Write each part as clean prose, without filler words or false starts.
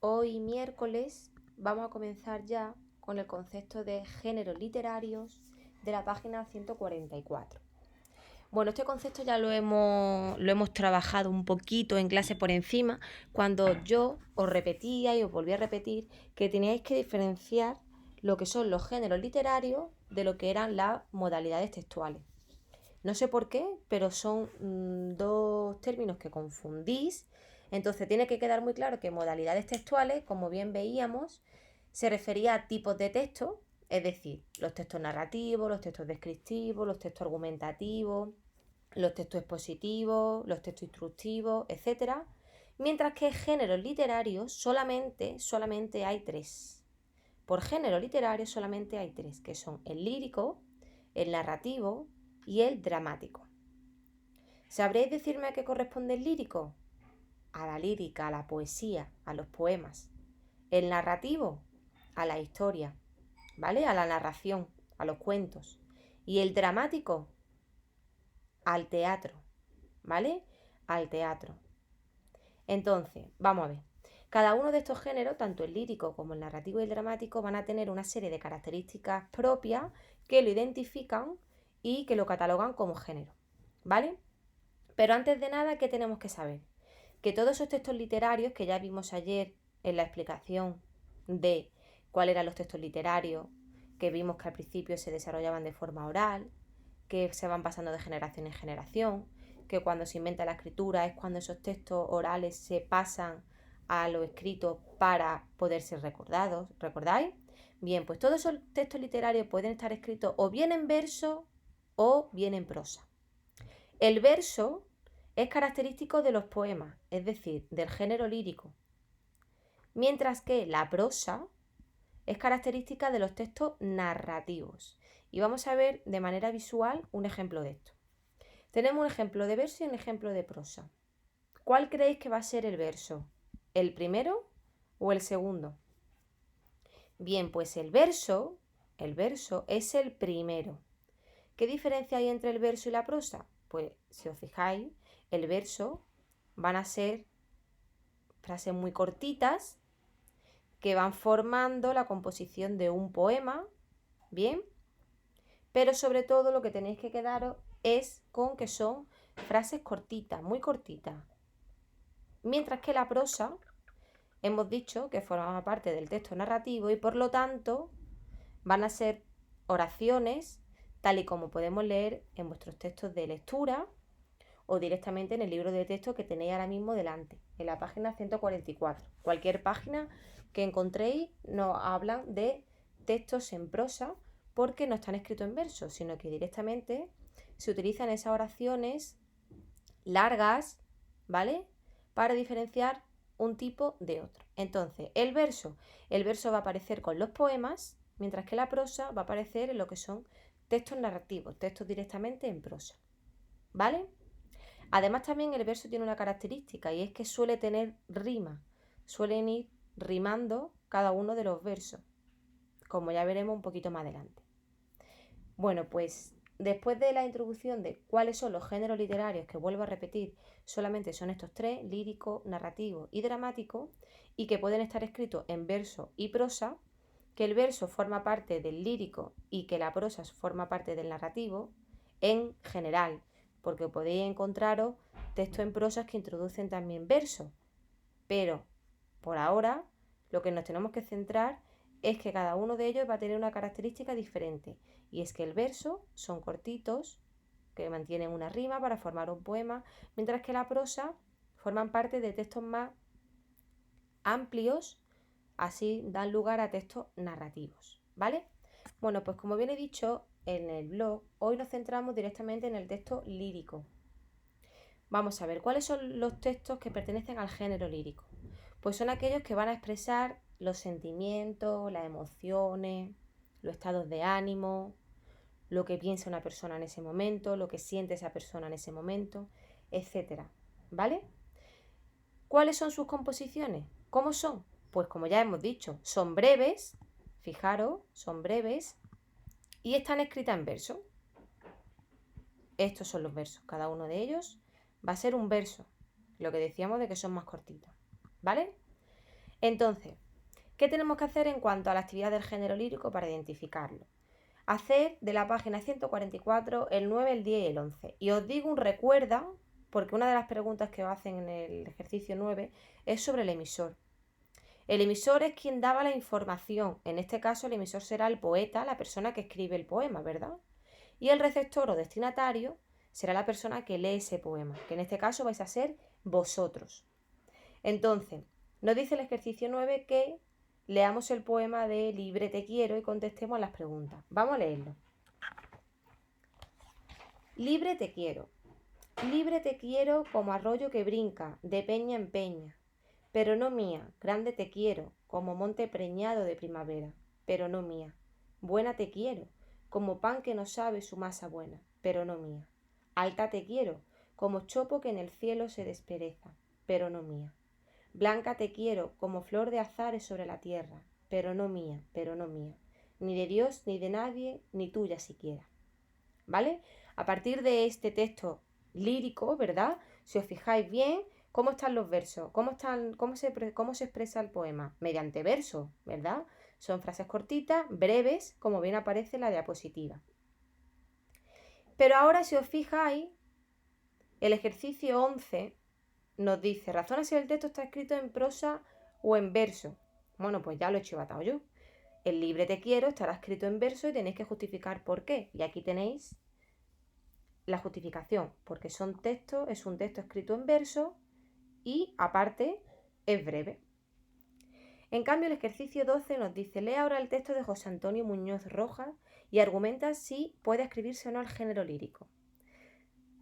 Hoy miércoles vamos a comenzar ya con el concepto de géneros literarios de la página 144. Bueno, este concepto ya lo hemos trabajado un poquito en clase por encima, cuando yo os repetía y os volví a repetir que teníais que diferenciar lo que son los géneros literarios de lo que eran las modalidades textuales. No sé por qué, pero son dos términos que confundís. Entonces tiene que quedar muy claro que modalidades textuales, como bien veíamos, se refería a tipos de texto, es decir, los textos narrativos, los textos descriptivos, los textos argumentativos, los textos expositivos, los textos instructivos, etc. Mientras que géneros literarios solamente hay tres. Por género literario solamente hay tres, que son el lírico, el narrativo y el dramático. ¿Sabréis decirme a qué corresponde el lírico? A la lírica, a la poesía, a los poemas. El narrativo, a la historia, ¿vale? A la narración, a los cuentos. Y el dramático, al teatro, ¿vale? Al teatro. Entonces, vamos a ver. Cada uno de estos géneros, tanto el lírico como el narrativo y el dramático, van a tener una serie de características propias que lo identifican y que lo catalogan como género, ¿vale? Pero antes de nada, ¿qué tenemos que saber? Que todos esos textos literarios que ya vimos ayer en la explicación de cuáles eran los textos literarios, que vimos que al principio se desarrollaban de forma oral, que se van pasando de generación en generación, que cuando se inventa la escritura es cuando esos textos orales se pasan a lo escrito para poder ser recordados, ¿recordáis? Bien, pues todos esos textos literarios pueden estar escritos o bien en verso o bien en prosa. El verso es característico de los poemas, es decir, del género lírico, mientras que la prosa es característica de los textos narrativos. Y vamos a ver de manera visual un ejemplo de esto. Tenemos un ejemplo de verso y un ejemplo de prosa. ¿Cuál creéis que va a ser el verso? ¿El primero o el segundo? Bien, pues el verso es el primero. ¿Qué diferencia hay entre el verso y la prosa? Pues si os fijáis, el verso van a ser frases muy cortitas que van formando la composición de un poema, ¿bien? Pero sobre todo lo que tenéis que quedaros es con que son frases cortitas, muy cortitas. Mientras que la prosa, hemos dicho que formaba parte del texto narrativo y por lo tanto van a ser oraciones tal y como podemos leer en vuestros textos de lectura o directamente en el libro de texto que tenéis ahora mismo delante, en la página 144. Cualquier página que encontréis nos hablan de textos en prosa porque no están escritos en verso, sino que directamente se utilizan esas oraciones largas, ¿vale? Para diferenciar un tipo de otro. Entonces, el verso va a aparecer con los poemas, mientras que la prosa va a aparecer en lo que son textos narrativos, textos directamente en prosa, ¿vale? Además también el verso tiene una característica y es que suele tener rima, suelen ir rimando cada uno de los versos, como ya veremos un poquito más adelante. Bueno, pues después de la introducción de cuáles son los géneros literarios, que vuelvo a repetir, solamente son estos tres, lírico, narrativo y dramático, y que pueden estar escritos en verso y prosa, que el verso forma parte del lírico y que la prosa forma parte del narrativo, en general, porque podéis encontraros textos en prosas que introducen también versos, pero por ahora lo que nos tenemos que centrar es que cada uno de ellos va a tener una característica diferente, y es que el verso son cortitos, que mantienen una rima para formar un poema, mientras que la prosa forman parte de textos más amplios, así dan lugar a textos narrativos, ¿vale? Bueno, pues como bien he dicho en el blog, hoy nos centramos directamente en el texto lírico. Vamos a ver, ¿cuáles son los textos que pertenecen al género lírico? Pues son aquellos que van a expresar los sentimientos, las emociones, los estados de ánimo, lo que piensa una persona en ese momento, lo que siente esa persona en ese momento, etcétera, ¿vale? ¿Cuáles son sus composiciones? ¿Cómo son? Pues como ya hemos dicho, son breves, fijaros, son breves y están escritas en verso. Estos son los versos, cada uno de ellos va a ser un verso, lo que decíamos de que son más cortitos, ¿vale? Entonces, ¿qué tenemos que hacer en cuanto a la actividad del género lírico para identificarlo? Hacer de la página 144 el 9, el 10 y el 11. Y os digo un recuerda, porque una de las preguntas que os hacen en el ejercicio 9 es sobre el emisor. El emisor es quien daba la información. En este caso, el emisor será el poeta, la persona que escribe el poema, ¿verdad? Y el receptor o destinatario será la persona que lee ese poema, que en este caso vais a ser vosotros. Entonces, nos dice el ejercicio 9 que leamos el poema de Libre te quiero y contestemos a las preguntas. Vamos a leerlo. Libre te quiero. Libre te quiero como arroyo que brinca, de peña en peña. Pero no mía, grande te quiero, como monte preñado de primavera. Pero no mía. Buena te quiero, como pan que no sabe su masa buena. Pero no mía. Alta te quiero, como chopo que en el cielo se despereza. Pero no mía. Blanca te quiero, como flor de azares sobre la tierra, pero no mía, ni de Dios, ni de nadie, ni tuya siquiera. ¿Vale? A partir de este texto lírico, ¿verdad? Si os fijáis bien, ¿cómo están los versos? ¿Cómo se expresa el poema? Mediante versos, ¿verdad? Son frases cortitas, breves, como bien aparece en la diapositiva. Pero ahora, si os fijáis, el ejercicio 11 nos dice, razona si el texto está escrito en prosa o en verso. Bueno, pues ya lo he chivatado yo. El Libre te quiero estará escrito en verso y tenéis que justificar por qué. Y aquí tenéis la justificación, porque es un texto escrito en verso y aparte es breve. En cambio, el ejercicio 12 nos dice, lee ahora el texto de José Antonio Muñoz Rojas y argumenta si puede escribirse o no al género lírico.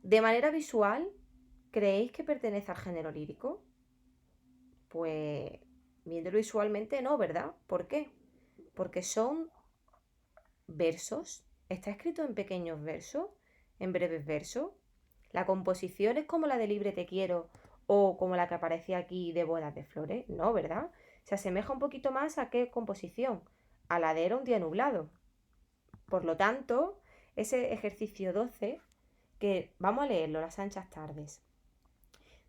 De manera visual, ¿creéis que pertenece al género lírico? Pues viéndolo visualmente no, ¿verdad? ¿Por qué? Porque son versos. Está escrito en pequeños versos, en breves versos. La composición es como la de Libre te quiero o como la que aparece aquí de Bodas de Flores. No, ¿verdad? Se asemeja un poquito más a qué composición. A la de Era un día nublado. Por lo tanto, ese ejercicio 12, que vamos a leerlo, las anchas tardes.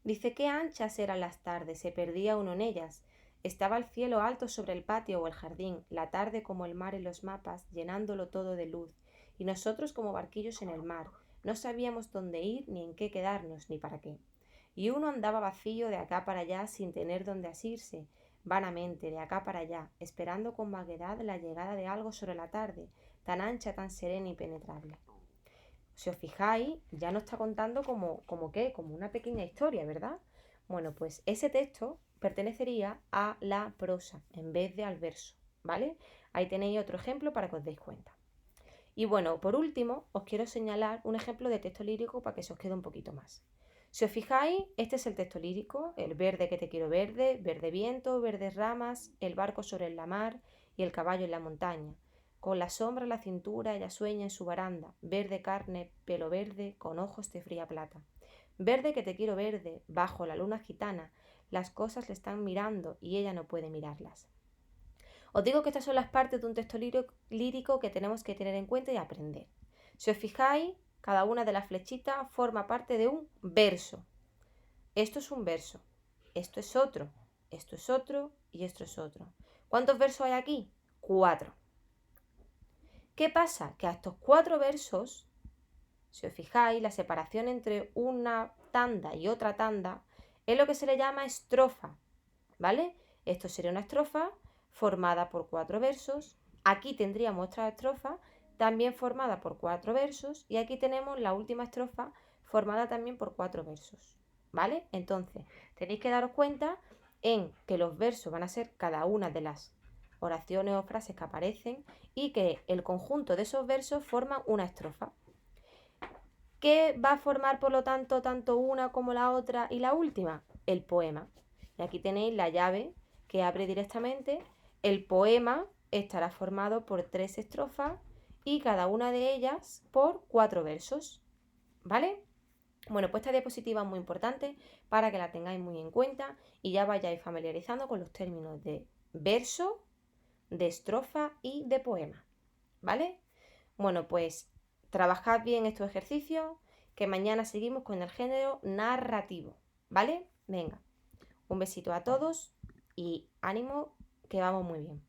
Dice, qué anchas eran las tardes, se perdía uno en ellas. Estaba el cielo alto sobre el patio o el jardín, la tarde como el mar en los mapas, llenándolo todo de luz, y nosotros como barquillos en el mar. No sabíamos dónde ir, ni en qué quedarnos, ni para qué. Y uno andaba vacío de acá para allá sin tener dónde asirse, vanamente, de acá para allá, esperando con vaguedad la llegada de algo sobre la tarde, tan ancha, tan serena y penetrable. Si os fijáis, ya nos está contando como una pequeña historia, ¿verdad? Bueno, pues ese texto pertenecería a la prosa en vez de al verso, ¿vale? Ahí tenéis otro ejemplo para que os deis cuenta. Y bueno, por último, os quiero señalar un ejemplo de texto lírico para que se os quede un poquito más. Si os fijáis, este es el texto lírico, el verde que te quiero verde, verde viento, verdes ramas, el barco sobre la mar y el caballo en la montaña. Con la sombra en la cintura ella sueña en su baranda, verde carne, pelo verde, con ojos de fría plata. Verde que te quiero verde, bajo la luna gitana, las cosas le están mirando y ella no puede mirarlas. Os digo que estas son las partes de un texto lírico que tenemos que tener en cuenta y aprender. Si os fijáis, cada una de las flechitas forma parte de un verso. Esto es un verso, esto es otro y esto es otro. ¿Cuántos versos hay aquí? 4. ¿Qué pasa? Que a estos 4 versos, si os fijáis, la separación entre una tanda y otra tanda es lo que se le llama estrofa, ¿vale? Esto sería una estrofa formada por 4 versos. Aquí tendríamos otra estrofa también formada por 4 versos y aquí tenemos la última estrofa formada también por 4 versos, ¿vale? Entonces, tenéis que daros cuenta en que los versos van a ser cada una de las oraciones o frases que aparecen y que el conjunto de esos versos forman una estrofa. ¿Qué va a formar, por lo tanto, tanto una como la otra y la última? El poema. Y aquí tenéis la llave que abre directamente. El poema estará formado por 3 estrofas y cada una de ellas por 4 versos. ¿Vale? Bueno, pues esta diapositiva es muy importante para que la tengáis muy en cuenta y ya vayáis familiarizando con los términos de verso, de estrofa y de poema. ¿Vale? Bueno, pues trabajad bien estos ejercicios, que mañana seguimos con el género narrativo, ¿vale? Venga, un besito a todos y ánimo, que vamos muy bien.